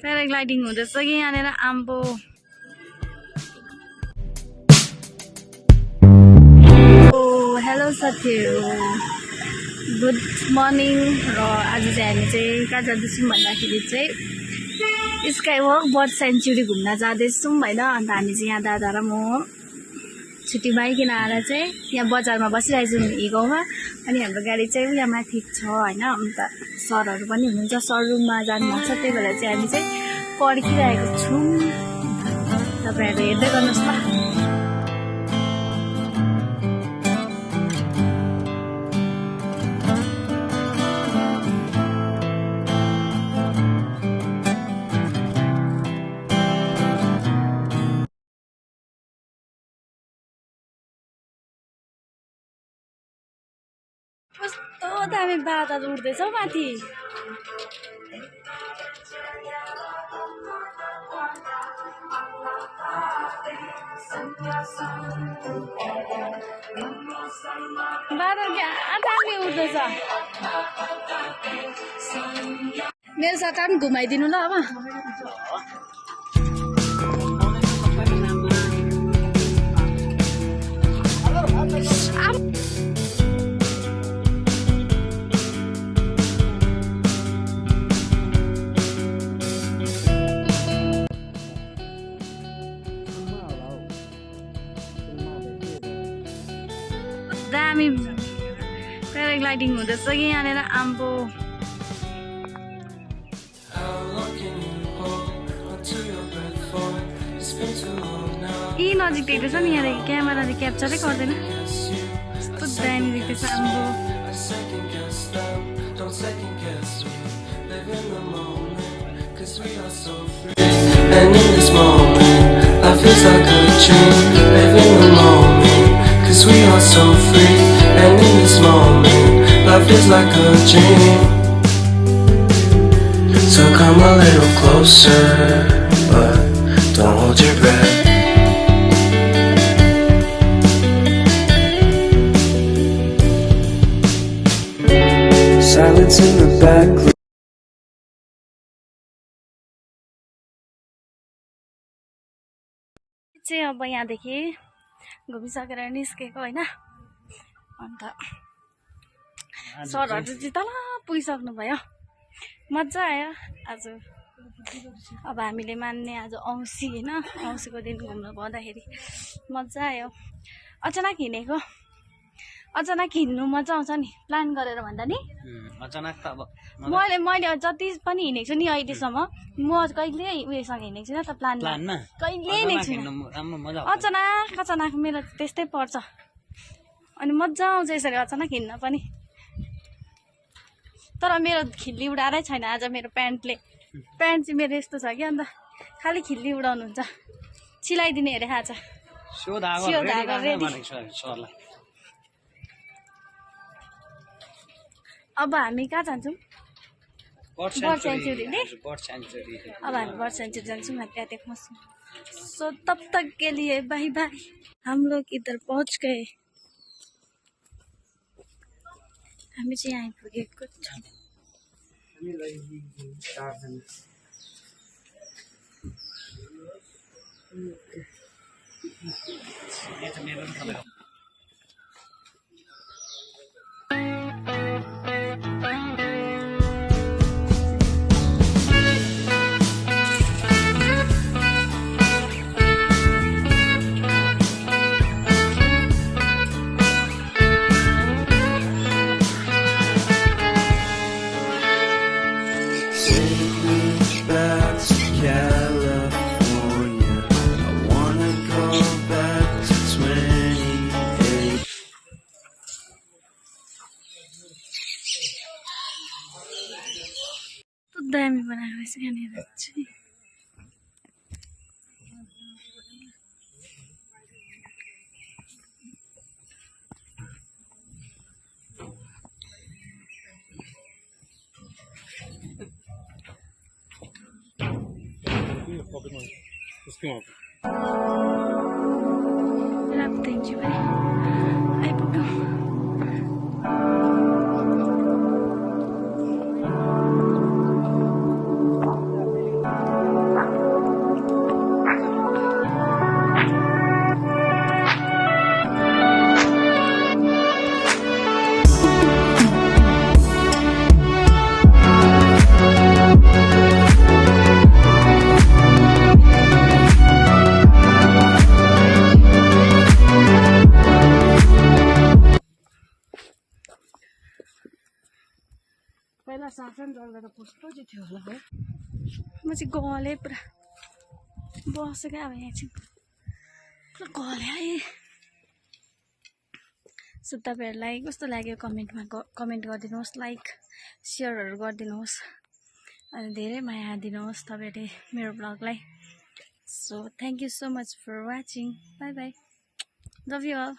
Paragliding हुँदैछ कि यहाँनिर आम्बो। हेलो साथीहरू, गुड मर्निङ। र आज चाहिँ हामी चाहिँ कहाँ जाँदैछौँ भन्दाखेरि चाहिँ स्काइवक बर्ड सेन्चुरी घुम्न जाँदैछौँ होइन। अन्त हामी चाहिँ यहाँ दादा र म छुट्टी पाइकन आएर चाहिँ यहाँ बजारमा बसिरहेको छौँ इ गाउँमा। अनि हाम्रो गाडी चाहिँ यहाँ माथि छ होइन। अन्त सरहरू पनि हुनुहुन्छ, सर रुममा जानुभएको छ, त्यही भएर चाहिँ हामी चाहिँ पर्खिरहेको छौँ। तपाईँहरू हेर्दै गर्नुहोस् ल। कस्तो दामी बादल उड्दैछ हौ माथि। बादल क्या दामी उड्दैछ। मेरो साथ पनि घुमाइदिनु ल अब। दामी प्याराग्लाइडिङ हुँदैछ कि यहाँनिर आम्बो। यी नजिक देख्दैछ नि, यहाँदेखि क्यामेराले क्याप्चरै गर्दैन। कस्तो दामी देख्दैछ आम्बो। And in this moment, life feels like a dream. Live in the moment, 'cause we are so free. And in this moment, life feels like a dream. So come a little closer, but don't hold your breath. Silence in the back. चाहिँ अब यहाँदेखि घुमिसकेर निस्केको होइन। अन्त सरहरू चाहिँ तल पुगिसक्नु भयो। मजा आयो आज। अब हामीले मान्ने आज औँसी होइन, औँसीको दिन घुम्नु पाउँदाखेरि मजा आयो। अचानक हिँडेको, अचानक हिँड्नु मजा आउँछ नि, प्लान गरेर भन्दा नि। अचानक त अब मैले जति पनि हिँडेको छु नि अहिलेसम्म, म कहिले उयोसँग हिँडेको छुइनँ त प्लानमा, कहिले हिँडेको छुइनँ। अचानक मेरो त्यस्तै पर्छ। अनि मजा आउँछ यसरी अचानक हिँड्न पनि। तर मेरो खिल्ली उडाएरै छैन आज मेरो प्यान्टले। प्यान्ट चाहिँ मेरो यस्तो छ कि अन्त खालि खिल्ली उडाउनुहुन्छ। सिलाइदिने हेरेको आज। सियो धागा रेडी। अब हामी कहाँ जान्छौँ? बर्ड सेन्चुरी नि। अब हामी बर्ड सेन्चुरी जान्छौँ, त्यहाँ देख्नुहोस्। सो तब तक के लिए बाय बाय। हम लोग इधर पहुँच गए। हामी चाहिँ यहाँ पुगेको छौँ। दामी बनाएको छ यहाँनिर चाहिँ। राख्दैछु भने आइपुग्नु। पहिला शासन चल्दा त कस्तो चाहिँ थियो होला है म चाहिँ गलेँ पुरा बसेको अब यहाँ चाहिँ पुरा गलेँ है सो तपाईँहरूलाई कस्तो लाग्यो कमेन्ट गरिदिनुहोस् लाइक सेयरहरू गरिदिनुहोस् अनि धेरै माया दिनुहोस् तपाईँहरूले मेरो ब्लगलाई so thank you so much for watching bye bye love you all